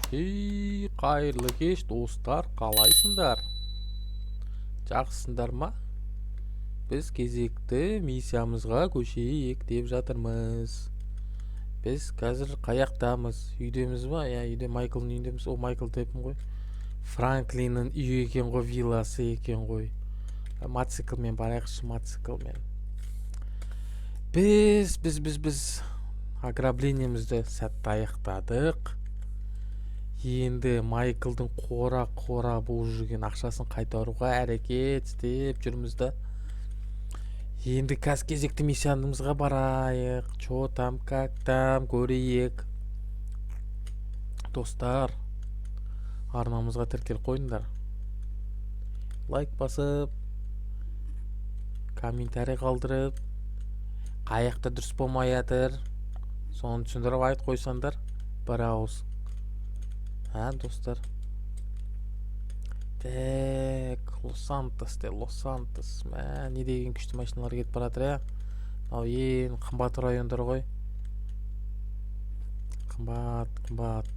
Қайырлы кеш достар, қалайсыңдар? Жақсысыңдар ма? Біз кезекті миссиямызға көшейік деп жатырмыз. Біз қазір қаяқтамыз? Үйдеміз ба? Үйде Майклдың үйіндеміз. О, Майкл деппін ғой. Франклиннің үйі екен ғой, вилласы екен ғой. Мотоциклмен барайықшы, мотоциклмен. Біз ограблениемізді сәтті аяқтадық. Енді Майклдың қора болып жүрген ақшасын қайтаруға әрекет істеп жүрміз да. Енді кезекті миссиямызға барайық. Чо там, как там, көрейік. Достар, арнамызға тіркел қойыңдар. Лайк басып, комментарий қалдырып, қаяқта дұрыс болмай жатыр, соны түсіндіріп айт қойсаңдар, бір ауыз. Достар. Так, Лос-Сантос. Не деген күшті машиналар кетіп баратыр, Ал ең қымбат райондар ғой. Қымбат.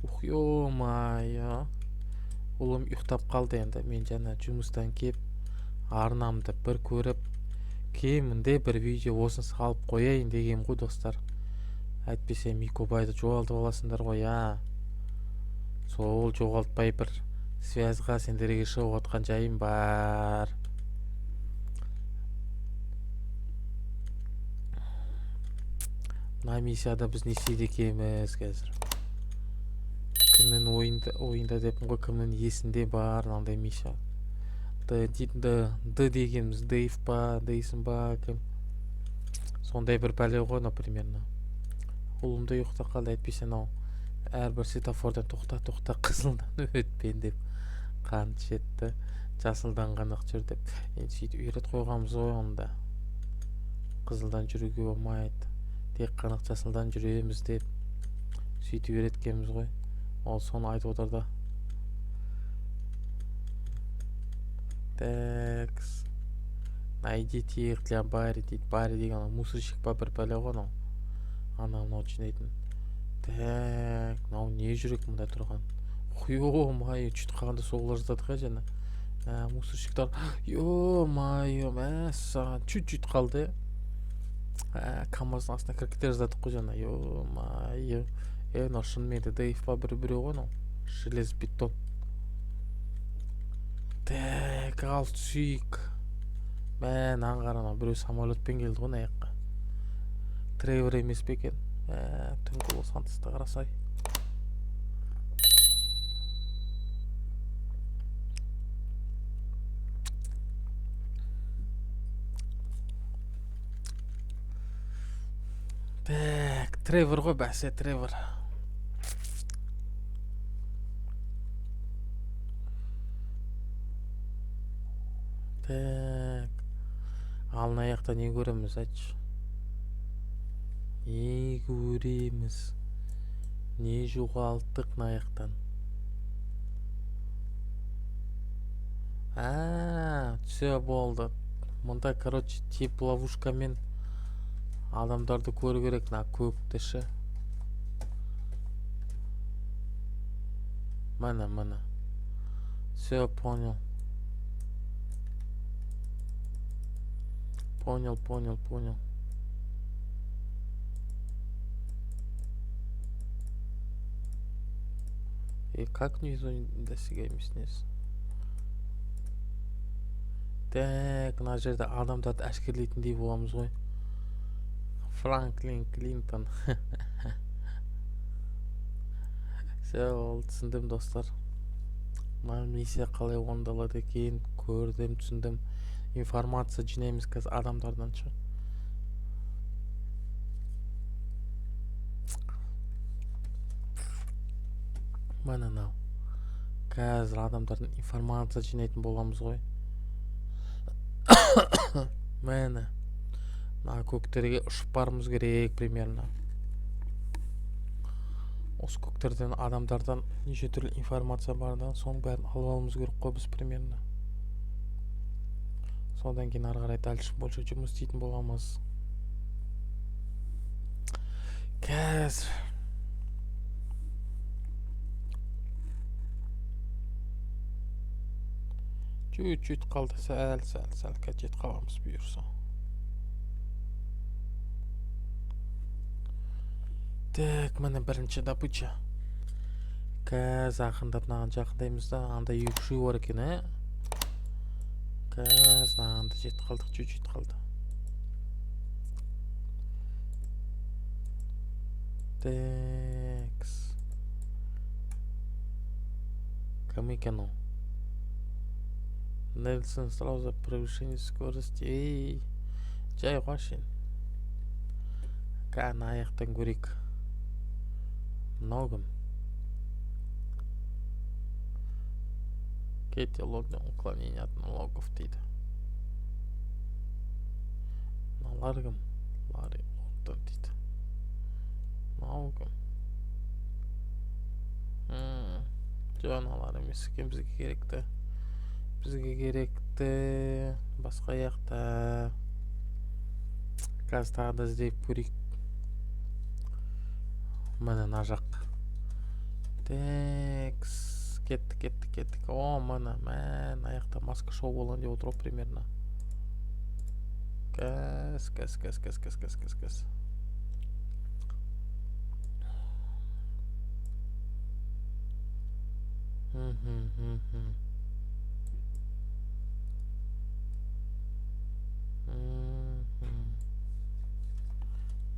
Ух, ё-майо. Ұлым ұйықтап қалды енді. Мен жаңа жұмыстан кеп, арнамды бір көріп, кемінде бір видео осын салып қояйын деген ғой, достар. Әйтпесе микробайды жоғалтып аласыңдар ғой, Сол жоғалтпай бір связға сендерге шығып отқан жайым бар. Мына миссияда біз не істейді екенбіз қазір? Кімнің ойында деппін ғой, кімнің есінде бар мынандай миссия? Д дегеніміз Дэйв па, дейсің ба, кім? Сондай бір бәле ғой, например. Ұлымды ұйықтап қалды, әйтпесе әрбір светофордан тоқта, қызылдан өтпен деп қант жетті, жасылдан ғанық жүр деп. Енді сөйтіп үйрет қойғанбыз ғой онда. Қызылдан жүруге болмайды, тек қанық жасылдан жүреміз деп сөйтіп үйреткенбіз ғой. Ол соны айтып отыр да. Такс. Найдите их для Барри дейді. Барри деген мусорщик па бір бәле ғой, анау жинайтын. Так, не жүрек мұнда тұрған? Ё-майо, чүт қағанда соғылар жатадық жаңа. Мусорщиктар, ё-майо, мәссаған, чүт қалды. КамАЗдың астына кіріктер жатадық қой жаңа, ё-майо. Шынымен де Дэйв па біреу ғой, железобетон. Так, ал түсейік. Аңғарана біреу самолетпен келді ғой аяққа. Тревор емес пе екен? Түнгі Лос-Сантосты қарасай. Так, Тревор ғой, бәсе, Тревор. Так, алын аяқта не көреміз, айтшы? Не көреміз? Не жоғалттық аяқтан? Түсе болды. Мұнда, тип ловушкамен адамдарды көру керек, көктіші. Мана. Все, понял. И как внизу досягаемость? Так, мына жерде адамдарды әшкерлейтіндей боламыз ғой. Франклин Клинтон. Все, түсіндім, достар. Мына миссия қалай орындалады екен, көрдім, түсіндім. Информация жинаймыз қазір адамдардан шы. Мана. Қазір адамдардан информация жинайтын боламыз ғой. Мана көктерге ұшып барымыз керек примерно. Осы көктерден адамдардан неше түрлі информация бардан соның бәрін алып алуымыз керек қой біз примерно. Содан кейін ары қарай дальше больше жұмыс істейтін боламыз. Қазір чуть-чуть қалды, сәл қазір жетіп қаламыз бұйырса. Так, міне бірінші добыча. Қазір ақындап мынаған жақындаймыз да, анда екі бар екен, Қазір анда жетіп қалдық, чуть-чуть қалды. Такс. Кім екен ол? Нельсон сразу за превышение скорости. Ей, жай қойшы. Кәні аяқтан көрейік. Мынау кім? Кетилогдан уклонение от налогов дейді. Мыналар кім? Ларри Лондон дейді. Мынау кім? Жоналар емес екен, бізге керекті. Басқа аяқта. Қазір тағы да іздеп көрейік. Міне мына жақ. Такс. Кеттік. О, міне аяқта маска шоу болған деп отыр примерно. Кәс.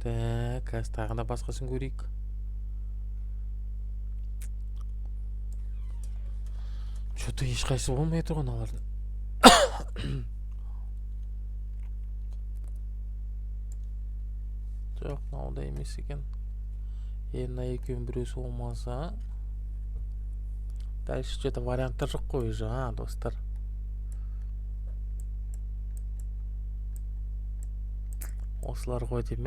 Так, қазір тағы да басқасын көрейік. Что-то ешқайсысы болмай тұрған алардың. Жоқ, мынау емес екен. Мына екеуінің біреусі болмаса. Дальше что-то варианттар жоқ қой уже, достар. Осылар ғой дейм,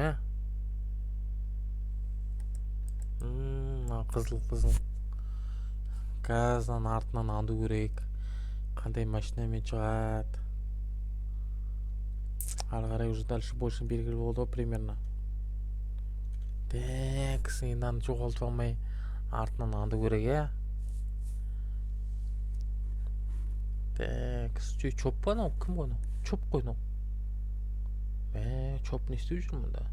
Қызыл. Қазір артынан анду көрейік. Қандай машинамен шығады. Ары қарай уже дальше больше белгілі болды примерно. Так, енді аны жоғалтып алмай артынан анду көрейік, Так, чоп па анау? Кім ғой анау? Чоп қой анау. Чоп не істеп жүр мұнда?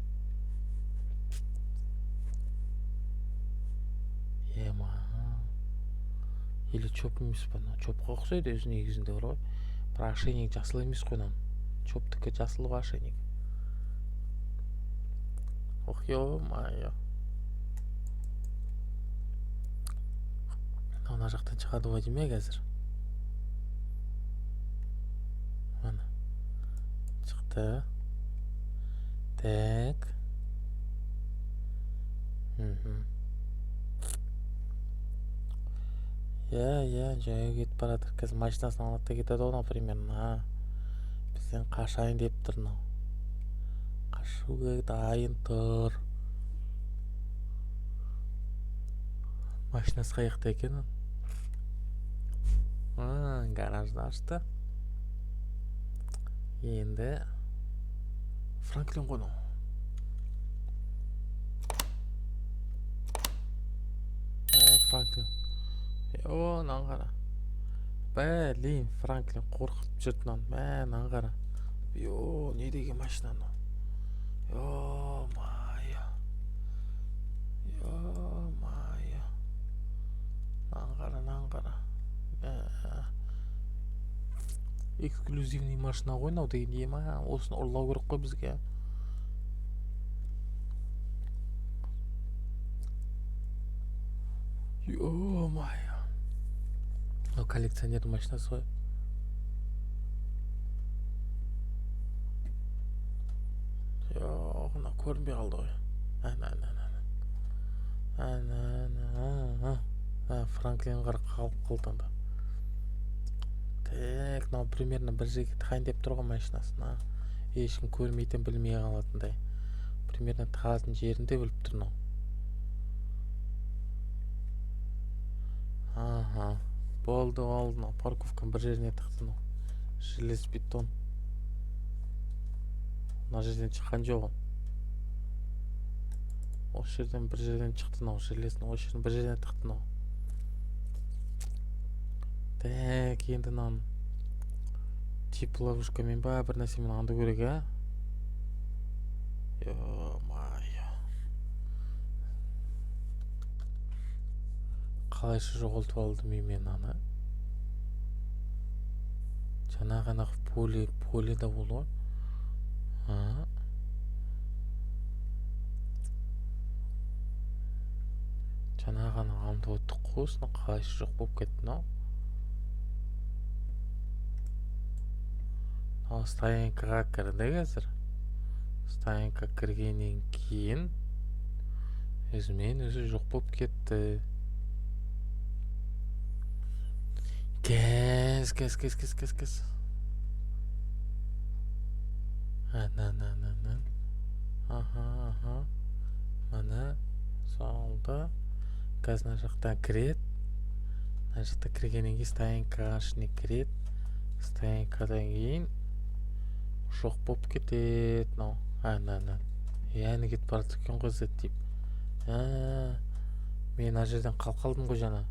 Или чоп емес па? Чопқа ұқсайды өзі негізінде бар ғой. Бірақ ошейник жасыл емес қой анау. Чоптікі жасыл ғой ошейник. Ох, ё-майо. Мына жақтан шығады ғой дейме қазір. Мына. Шықты. Так. Жайға кетіп баратыр. Қазір машинасын алады да кетеді ғой, примерно. Бізден қашайын деп тұр мынау. Қашуға дайын тұр. Машинасы қаяқта екен? Гаражды ашты. Енді Франклин ғой мынау. Франклин. Мынаны қара. Блин, Франклин қорқытып жүрді мынаны. Мынаны қара. Не деген машина мынау? Ё-майо. Мынаны қара. Эксклюзивный машина ғой мынау деген ема. Осыны ұрлау керек қой бізге. Ё-майо. Коллекционер машинасы ғой. Мына көрінбей қалды ғой. Франклин қарық қалып қалды анда. Так, мынау примерно бір жерге тығайын деп тұрған машинасына. Ешкім көрмейтін, білмей қалатындай. Примерно тығатын жерінде біліп тұр мынау. Болды. Парковканың бір жеріне тықты мынау. Желез бетон. Мына жерден шыққан жоқ. Осы жерден бір жерден шықты мынау. Желездің осы жерден бір жерден тықты мынау. Так, енді мынаны тепловушкамен ба бір нәрсемен аңду керек, а? Ё-майо. Қалайша жоғалтып алдым мен аны. Жаңағы поледа болды ғой. Жаңағы аңдып өттік қой, осыны қалайша жоқ болып кетті, мынау. Стоянкаға кірді қазір. Стоянка кіргеннен кейін өзімен өзі жоқ болып кетті. Кез. Аха. Мына солда қазір мына жақтан кіреді. Мына жақта кіргеннен кейін стоянкаға ішіне кіреді. Стоянкадан кейін жоқ болып кетеді мынау. Яғни кетіп бара жатыр екен ғой зеттейіп. Мен ана жерден қалдым ғой жаңа.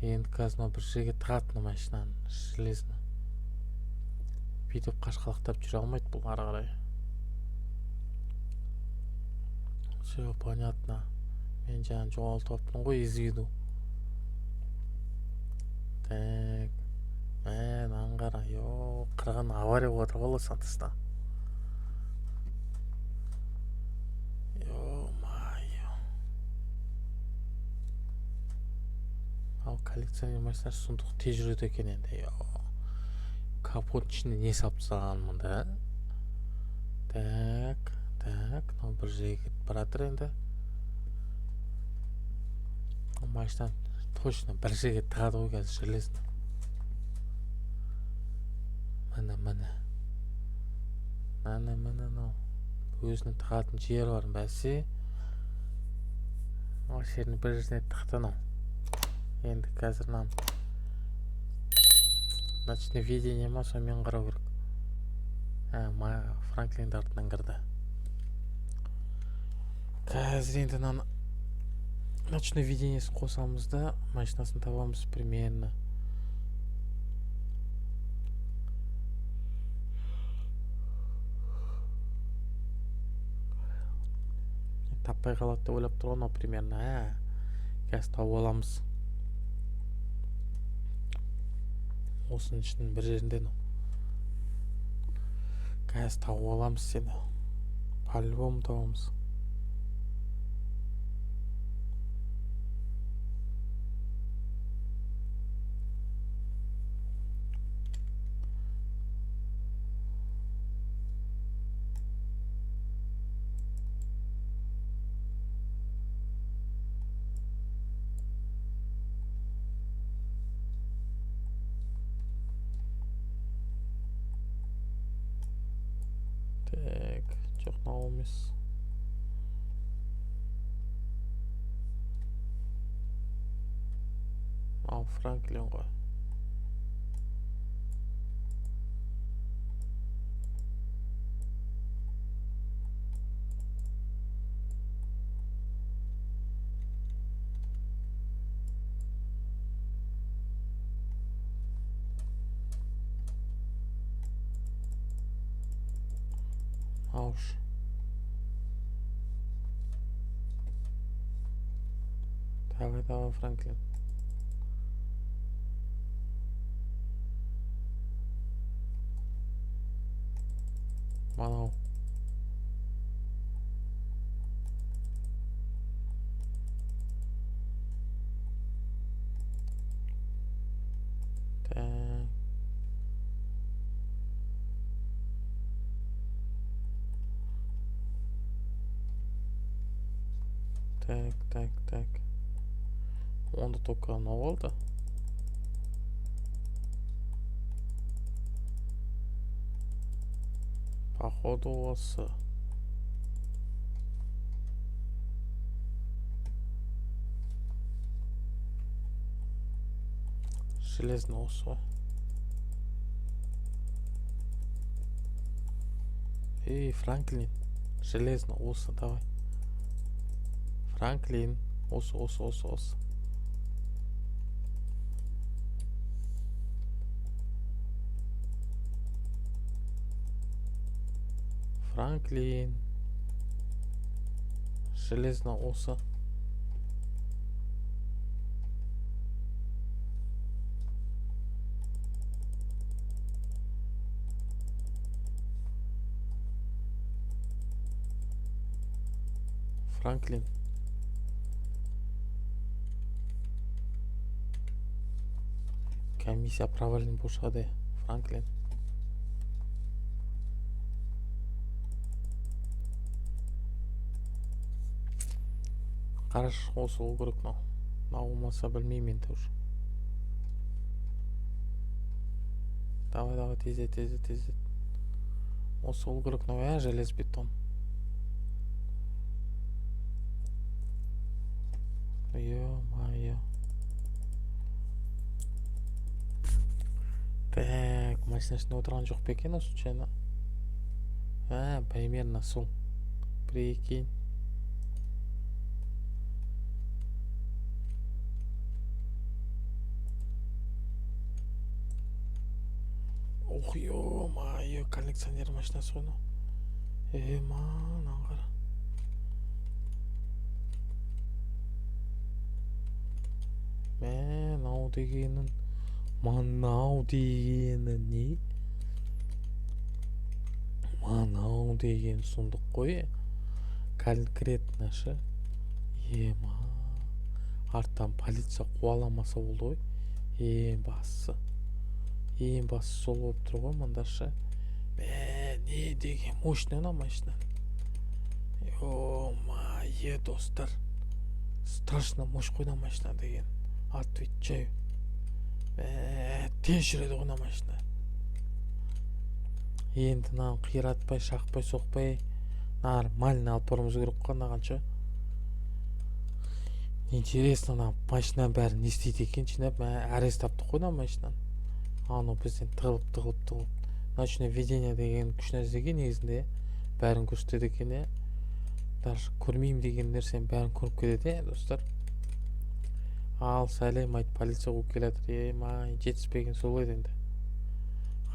Енді қазір мына бір жерге тығатын машинаны, железно. Бүйтіп қашқалақтап жүре алмайды бұл ары қарай. Все понятно. Мен жаңа жоғалтып алыппын ғой из виду. Так. Мынаны қара. Қырған авария болып жатыр ғой Лос-Сантоста. Ё-майо. Ал коллекционер машинасы сундук тез жүреді екен енді. Капот ішіне не салып тастаған мұнда? Так. Мынау бір жерге кетіп бара жатыр енді. Машина точно бір жерге тығады ғой қазір железно. Мына. Өзінің тығатын жері бар бәсе. Ол жерін бір жеріне тықты анау. Енді қазір ночное видение ма, сонымен қарау керек. Франклинді артынан кірді. Қазір енді ночной видениесін қосамыз да машинасын табамыз примерно. Таппай қалады деп ойлап тұрған, примерно. Қазір тауып аламыз. Осының ішінің бір жерінде. Қазір тауып аламыз сені. По-любому табамыз. Так, жоқ мынау емес. Мынау Франклин ғой. Ауш. Давай, Франклин. Мынау. Так. Онда только мынау болды. Походу осы. Железно осы. Франклин. Железно осы, давай. Франклин. Осы. Франклин. Железно осы. Франклин. Комиссия провален бошады. Франклин. Қараш, осы ол керек мынау. Мынау болмаса білмеймін енді уже. Давай, тездет. Осы ол керек мынау, желез бетон. Ё-моё. Так, машина ішінде отырған жоқ па екен случайно? Примерно сол. Прикинь. Ох, ё-моё, коллекционер машинасы ғой мынау. Мынаны қара. Мынау дегені не? Мынау деген сұмдық қой. Конкретно шы. Арттан полиция қуаламаса болды ғой. Ең бастысы сол болып тұр ғой мында шы. Не деген мощный ана машина. Ё-моё, достар. Страшно мощь қой ана машина деген. Отвечаю. Тез жүреді ғой ана машина. Енді мынаны қиратпай, шақпай, соқпай нормально алып баруымыз керек қой анағанша. Интересно, ана машина бәрі не істейді екен жинап, арест таптық қой ана машинаны. Аны бізден тығылып. Ночное видение деген күш нәрсеге негізінде бәрін көрсетеді екен, даже көрмеймін деген нәрсенің бәрін көріп кетеді, достар. Ал сәлем айт, полиция қуып келатыр. Жетіспеген сол еді енді.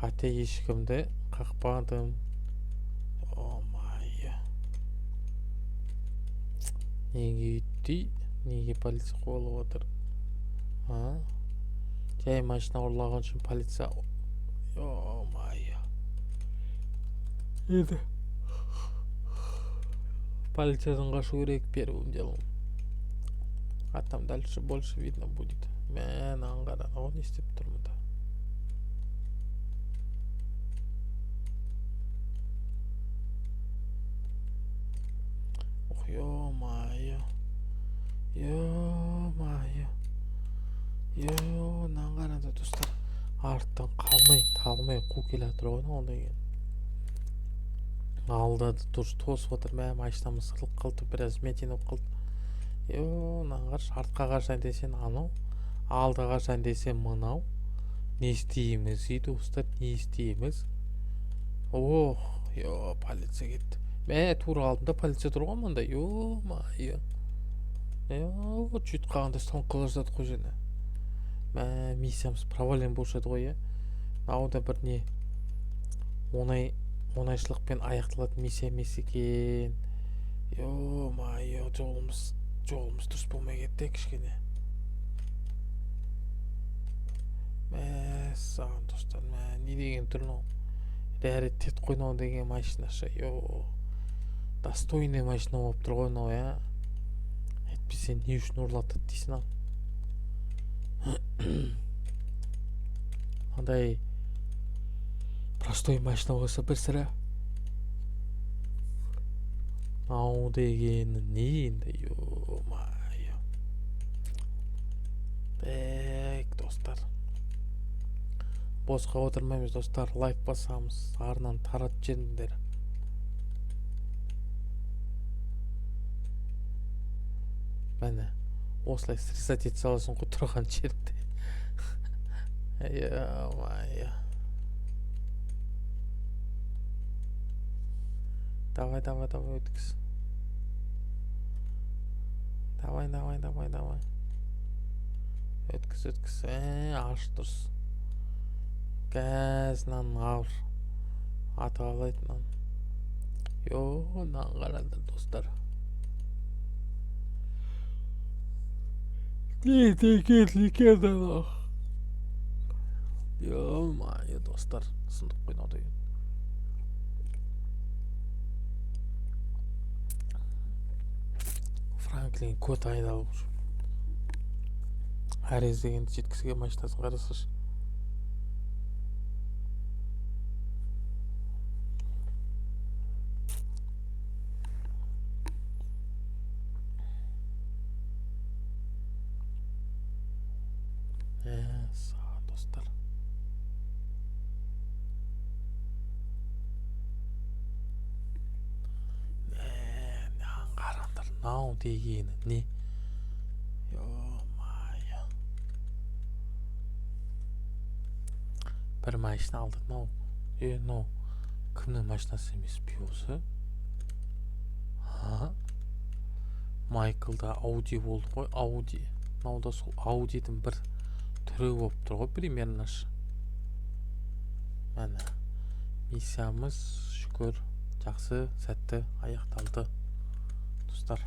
Қате ешкімді қақпадым. О-майя. Неге үйтті? Неге полиция қуалап отыр? Жай машина ұрлаған үшін полиция. О-майя. Еді. Полициядан қашу керек, первым делом. А там дальше больше видно будет. Аңғара, не істеп тұр мұнда. Ох, ё-майя. Аңғарады, достар. Арттан қалмай қу келатыр ғой ол деген. Алдады дұрыс тосып отыр. Машинамыз сырылып қалды, біраз метин болып қалды. Қараш, артқа қаршан десен анау, алды қаршан десен мынау. Не істейміз, достар, не істейміз? Полиция кетті. Тура алдында полиция тұрған мұнда. Ё-майя. Чүйт қағанда стан қылар жатыр қой жені. Миссиямыз провален болшады ғой, Ауда бір не оңайшылықпен аяқталатын миссия емес екен. Ё-майя, жолымыз дұрыс болмай кетті кішкене. Саған достар, не деген тұрмау? Раритет қойнау деген машина шы. Достойный машина болып тұр ғой мынау, Әйтпесе не үшін ұрлатады дейсің, Андай простой машина болса бір сірә. Ау дегені не енді, ё-майя. Так, достар. Босқа отырмаймыз, достар. Лайк басамыз, арнан таратып жіберіңдер. Міне, осылай стресат ете саласың ғой тұрған жерінде. Ё-майя. Давай, өткіз. Давай. Өткіз. Аш дұрыс. Газынан ауыр. Аты қалайтын. Йо, мынаған қараңдар достар. Не текен анау. Ё-моё, достар, сындық қойнау деген. Франклин код айдалып жүр. Арез дегенді жеткізге машинасын қарасашы. Саған достар. Мынаған қараңдар, мынау дегені не? Ё-моё. Бір машина алдық, мынау. Мынау кімнің машинасы емес пе осы? Майклда Ауди болды ғой, Ауди. Мынау да сол Аудидің бір түрі болып тұр ғой, примерно. Мәні миссиямыз шүкір жақсы сәтті аяқталды достар.